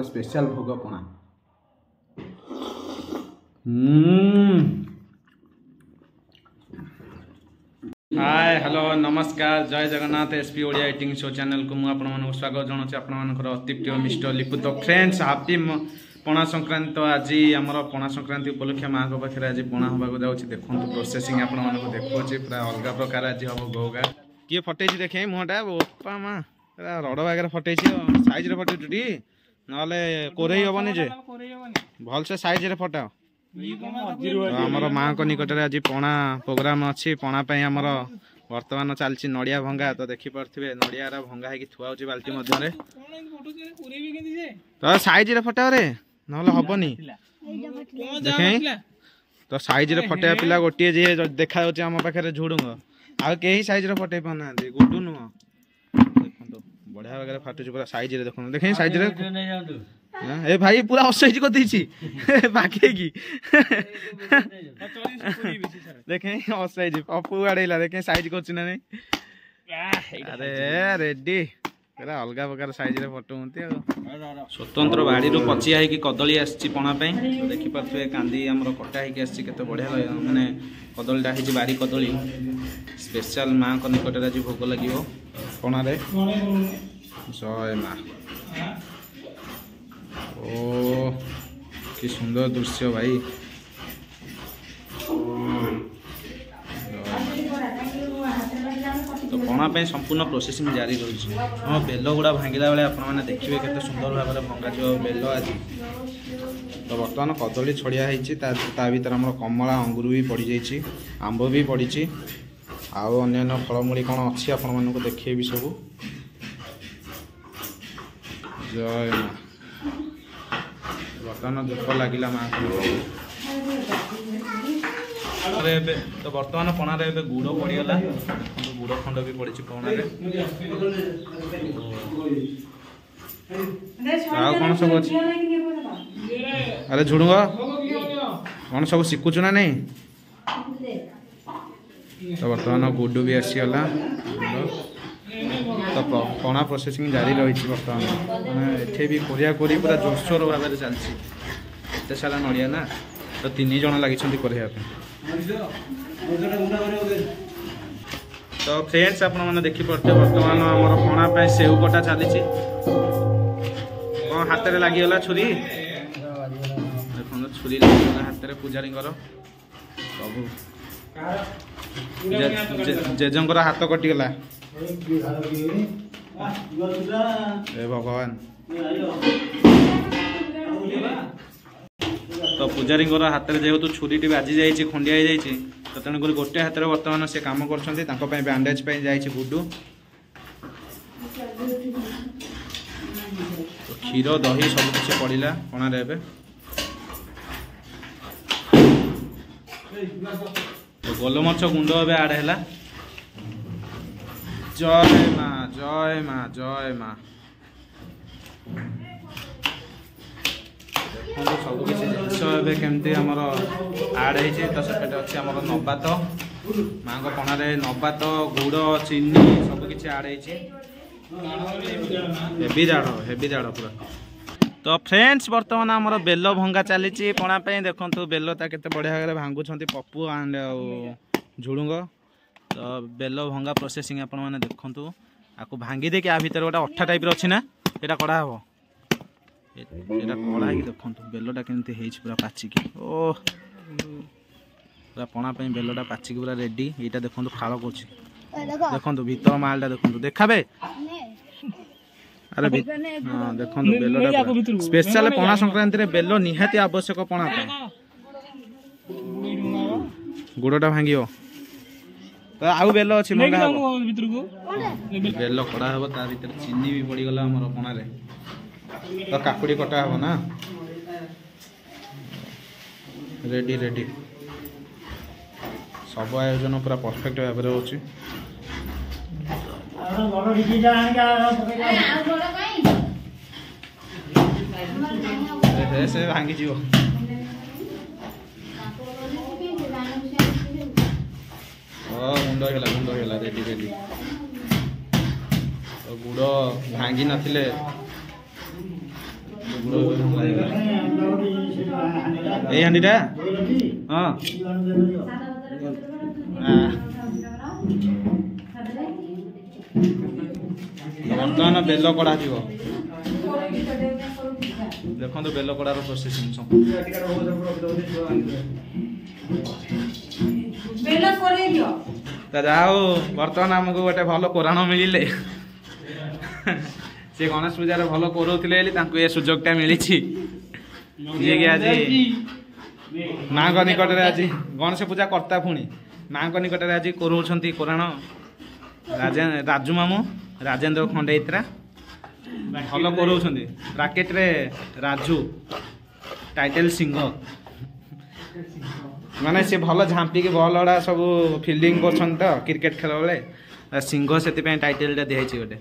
Special भोग पणा। Hi hello नमस्कार जय Jagannath SP Odia eating show channel को मुझे स्वागत जनाऊँ आपंकर अति प्रिय मिस्टर लिपु। तो फ्रेंड्स हापी पणा संक्रांति। तो आज आमर पणा संक्रांति उपलक्षे माँ को पाखे आज पणा होगा जाऊँगी। देखो प्रोसेसिंग आप देखुचे पूरा अलग प्रकार आज हम गौगा किए फटे देखे मुहटा बोपा माँ रड़ बागे फटे साइज रे फटे टी ना कोरे हेनी जे भल से साइज रे फटाओ। आमर माँ को निकट आज पणा प्रोग्राम अच्छी पणा आमर वर्तमान चलती नड़िया भंगा। तो देखिपे नड़िया भंगा है थुआ बाल्टी मध्य तो साइज रे फटाओ रे ना हेनी देखे। तो साइज रे फटाइबा पिला गोटे जी देखा आम पाखे झुड़ुंग आ कहीं साइज रे फटे पाना गुडू नुह देखो बढ़िया वगैरह फाटुची पूरा साइज रे देखो देखे साइज रे ए भाई पूरा असैज कर देछि बाकी की देखे असैज पप्पू आड़ेला देखे साइज करछि ना नहीं। अरे रेडी पूरा अलग प्रकार साइज रे फोटो होती स्वतंत्र बाड़ी रू पचिया है कि कदली आसी पणा तो देखि पारे कांदी आमर कटा है आसी केते बढ़िया माने कदलीटा है बारी कदली स्पेशल माँ को निकट आज भोग लगे पणा रे। जय माँ। ओ कि सुंदर दृश्य भाई। तो पणा संपूर्ण प्रोसेसिंग जारी रही हम बेल गुड़ा भांगिला बेले आपने देखिए केते सुंदर भाव में भंगा जो बेल आज। तो बर्तमान कदली छड़िया होता भर आम कमला अंगूर भी पड़ जाइए आंब भी पड़ी आउ अन्य फलमूली कौन अच्छी आपण को देखेबी सब। जय माँ। बर्तमान दुख लगिला माँ तो बर्तमान पणा गुड़ पड़गला गुड़ खंड भी पड़ी पणा कौन सब अच्छी। अरे झुड़ुंग कौन सब शिखुचु ना नहीं। तो बर्तमान गुडू भी आसीगला तो पणा प्रोसेसिंग जारी रही बर्तमान एठे भी कोरिया कोरी पूरा जोरसोर भाव में चलती एत सारा नड़िया ना। तो 3 जन लगी कोरिया। तो फ्रेंड्स आप देखिपे बर्तमान आमर पणा सेव कटा चली कौन हाथ में लगिगला छुरी देखो छुरी लगिगला हाथ में पूजारी सब जेजंकर हाथ कटिगला ए भगवान। तो पूजारी हाथ में जेहेतु छुरी बाजी जाइए खंडिया हो जाइए तो तेणुक गोटे हाथ में बर्तमान से कम कर बैंडेज जाइए गुडू। तो क्षीर दही सब किसी पड़ा पणा एवं तो गोलमर्च गुंड ए आड है। जय माँ जय माँ जय माँ। देखो सब किसी जिन केमती आमर आड है तो से अच्छे आम नबात माँ को पणा नबात गुड़ चीनी सब किसी आड हेवी जाड़ पूरा। तो फ्रेंड्स बर्तमान आमर बेल भंगा चली पणा देखो बेल केते बढ़िया भाव भांगुंट पप्पू एंड झुड़ुंग। तो बेल भंगा प्रोसेसिंग आपण मैंने देखु आपको भांगी देके आ भीतर गोटे अठा टाइप अच्छी ना यहाँ कड़ा हम यहाँ कड़ा है देखो बेलटा केमती पूरा पाचिकी ओ पूरा पणा बेलटा पाचिकी पूरा रेडी। यहाँ देखो फाड़ कर देखो भीतर मालटा देखो देखाबे। अरे हाँ देखो बेलटा स्पेशल पणा संक्रांति रे बेल निहाती आवश्यक पणा गुड़टा भांगी तो आउ बेल अच्छी बेल कड़ा हम ता भर चीनी भी पड़गला आमर पणा तो काकुड़ी कटा हम ना रेडी रेडी सब आयोजन पूरा परफेक्ट भाव में होची। से भांगी जीव गुंड है रेडी रेडी। तो गुड़ भांगी नथिले এই হাঁড়িটা হ্যাঁ ବର୍ତ୍ତମାନ ବେଲ କଢ଼ା ଯିବ। ଦେଖନ୍ତୁ ବେଲ କଢ଼ାର ପ୍ରୋସେସିଂ ଯାହା ହଉ ବର୍ତ୍ତମାନ ଆମକୁ ଗୋଟେ ଭଲ କୋରାଣ ମିଳିଲେ। ସେ ଗଣେଶ ପୂଜାରେ ଭଲ କରଉଥିଲେ ବୋଲି ତାଙ୍କୁ ଏ ସୁଯୋଗଟା ମିଳିଛି, ଯିଏକି ଆଜି ମାଙ୍କ ନିକଟରେ ଆଜି ଗଣେଶ ପୂଜା କର୍ତ୍ତା ପୁଣି ମାଙ୍କ ନିକଟରେ ଆଜି କରଉଛନ୍ତି କୋରାଣ ରାଜୁ ମାମୁଁ ରାଜେନ୍ଦ୍ର ଖଣ୍ଡେଇତ୍ରା ଭଲ କରଉଛନ୍ତି। ବ୍ରାକେଟରେ ରାଜୁ ଟାଇଟେଲ ସିଂହ, ମାନେ ସେ ଭଲ ଝାମ୍ପିକି ବଲ୍ ଗୁଡ଼ା ସବୁ ଫିଲ୍ଡିଂ କରୁଛନ୍ତି ତ କ୍ରିକେଟ ଖେଳ ବେଳେ, ସିଂହ ସେଥିପାଇଁ ଟାଇଟେଲଟା ଦିଆହେଇଛି ଗୋଟେ।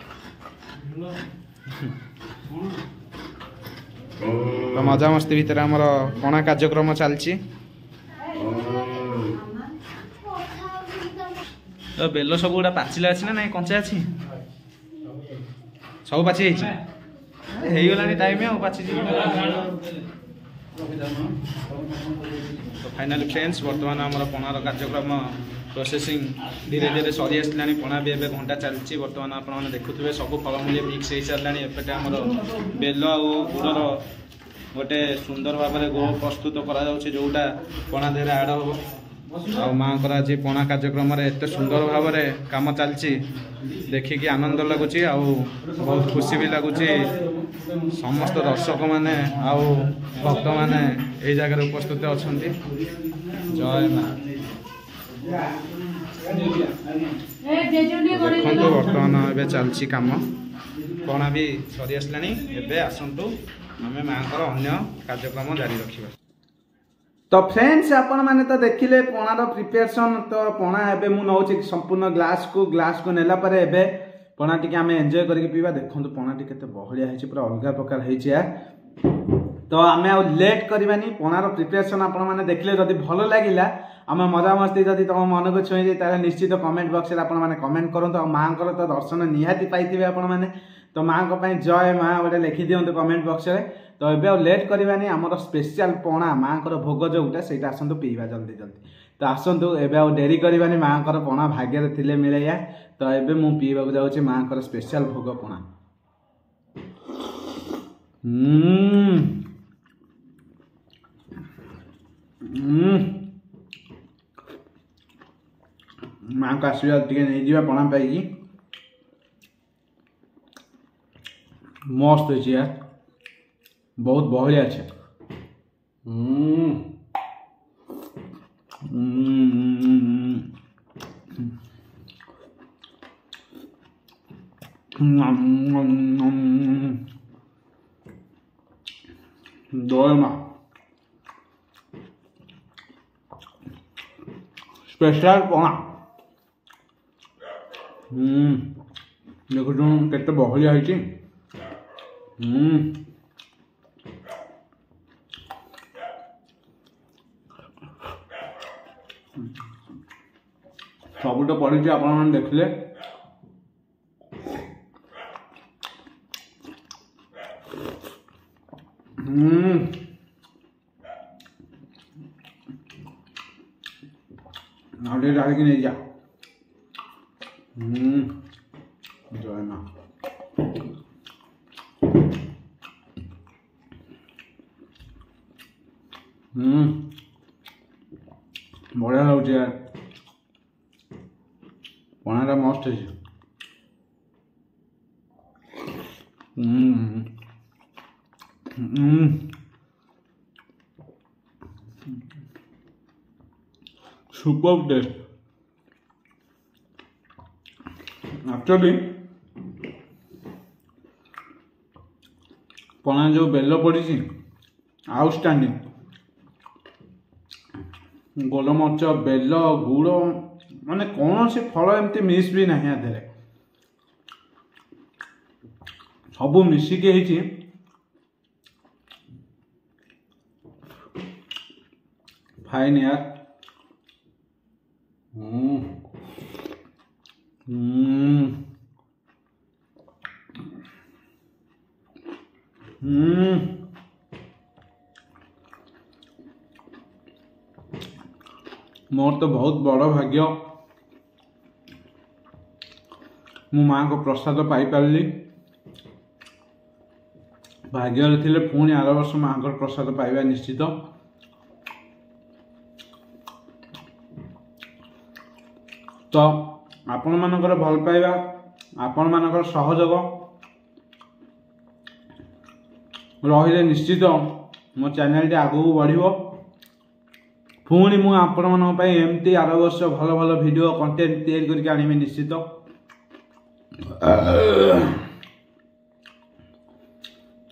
ତ ମଜାମସ୍ତି ଭିତରେ ଆମର ପଣା କାର୍ଯ୍ୟକ୍ରମ ଚାଲିଛି। ତ ବେଲ ସବୁ ଗୁଡ଼ା ପାଚିଲା ଅଛି ନା ନାଇଁ କଞ୍ଚା ଅଛି? ସବୁ ପାଚି ଯାଇଛି, ହେଇଗଲାଣି ଟାଇମ୍ ଆଉ ପାଚିଯିବ। ତ ଫାଇନାଲି ଫ୍ରେଣ୍ଡସ୍ ବର୍ତ୍ତମାନ ଆମର ପଣାର କାର୍ଯ୍ୟକ୍ରମ ପ୍ରୋସେସିଂ ଧୀରେ ଧୀରେ ସରି ଆସିଲାଣି। ପଣା ବି ଏବେ ଘଣ୍ଟା ଚାଲିଛି। ବର୍ତ୍ତମାନ ଆପଣମାନେ ଦେଖୁଥିବେ ସବୁ ଫଳମୂଳ ମିକ୍ସ ହେଇସାରିଲାଣି। ଏପଟେ ଆମର ବେଲ ଆଉ ଗୁଡ଼ର ଗୋଟେ ସୁନ୍ଦର ଭାବରେ ଗୋ ପ୍ରସ୍ତୁତ କରାଯାଉଛି, ଯେଉଁଟା ପଣା ଦେହରେ ଆଡ଼ ହେବ। ଆଉ ମାଆଙ୍କର ଆଜି ପଣା କାର୍ଯ୍ୟକ୍ରମରେ ଏତେ ସୁନ୍ଦର ଭାବରେ କାମ ଚାଲିଛି, ଦେଖିକି ଆନନ୍ଦ ଲାଗୁଛି ଆଉ ବହୁତ ଖୁସି ବି ଲାଗୁଛି। ସମସ୍ତ ଦର୍ଶକମାନେ ଆଉ ଭକ୍ତମାନେ ଏଇ ଜାଗାରେ ଉପସ୍ଥିତ ଅଛନ୍ତି। ଜୟ ମା। ଦେଖନ୍ତୁ ବର୍ତ୍ତମାନ ଏବେ ଚାଲିଛି କାମ, ପଣା ବି ସରି ଆସିଲାଣି। ଏବେ ଆସନ୍ତୁ ଆମେ ମାଆଙ୍କର ଅନ୍ୟ କାର୍ଯ୍ୟକ୍ରମ ଜାରି ରଖିବା। तो फ्रेंड्स आपण मैंने तो देखिले पणार प्रिपेरेसन। तो पणा एबे मु नौची संपूर्ण ग्लास को नेला परे एबे पणा टिके आमे एंजॉय करके पीवा। देखंतु पणा टिके केते बहलिया हेची, पूरा अलग प्रकार हेची यार। तो आमे आ लेट करबानी, पणार प्रिपेरेसन आपण मैंने देखले जदी भलो लागिला, आमे मजा मस्ती जदी तम मन को छुई दे ताले निश्चित कमेंट बॉक्स रे आपण मैंने कमेंट करंतु। आ मांकर तो दर्शन निहाती पाइथिबे आपण मैंने, तो मां को पई जय मां गोटे लिखि दियंतु कमेंट बॉक्स रे। तो एबे लेट करबानी, आमर स्पेशल पणा मांकर भोग जोटा सेटा आसंतु पीवा जल्दी जल्दी। तो आसंतु एबे आ डेरी करबानी, मांकर पणा भाग्य रे थिले मिलेया। तो एबे मु पीवा को जाउची मांकर स्पेशल भोग पणा। मां का आशीर्वाद टिके नहीं जीवा पणा पाई मस्त है यार, बहुत बहलिया अच्छे। जय मां। स्पेशल पणा देखो केते बहलिया है। सब तो पड़ी आप देखले। डाल के नहीं जा। जय मां। बढ़िया लगुच यार, पणाटा मस्त है। Super taste actually. पणा जो बेल पड़ी आउटस्टैंडिंग। गोलमर्च बेल गुड़ माने कौन से फल एमती मिस भी ना आधे सब मिसिकी फाइन यार। मोर तो बहुत बड़ भाग्य मु माँ को प्रसाद पाई पारि भाग्य थे पुणी आर वर्ष माँ को प्रसाद पाइबा निश्चित। तो आपण मानकर भल पाइबा आपण मानकर सहयोग रहिले निश्चित मो चैनल टी आगू बढ़िबो। पुणी मु आपण मानक पई एमती आर वर्ष भल भल वीडियो कंटेंट तैयार करके आनिबे निश्चित।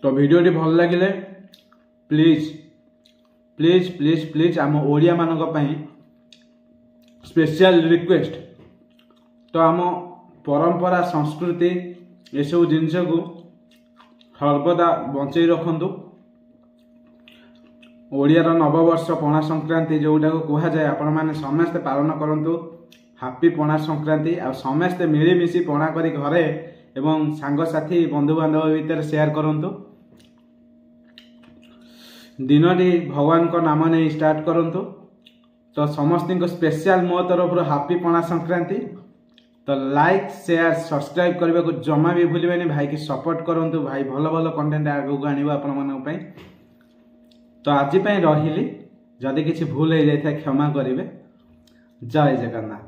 तो वीडियो टी भल लगिले प्लीज प्लीज प्लीज प्लीज आम ओडिया मानक पई स्पेशल रिक्वेस्ट। तो आम परंपरा संस्कृति ये सब जिनस को सर्वदा बंचई रखु। ओडियार नववर्ष पणा संक्रांति जोटा को कह जाए आपण मैंने समस्ते पालन करंतु। हापी पणा संक्रांति आ समस्ते मिलीमिशी पणा करी घरे एवं सांगसाथी बंधु बांधव भितर शेयर करंतु। दिनटी भगवान को नाम नहीं स्टार्ट करंतु। तो समस्त को स्पेशल मो तरफ हापी पणा संक्रांति। तो लाइक शेयर सब्सक्राइब करने को जमा भी भूलिए भाई की सपोर्ट करंतु। भाई भल भल कंटेंट आगू आनिबो आपण मानक पई। तो आज रही जदि किसी भूल हो जाए क्षमा करेंगे। जय जगन्नाथ।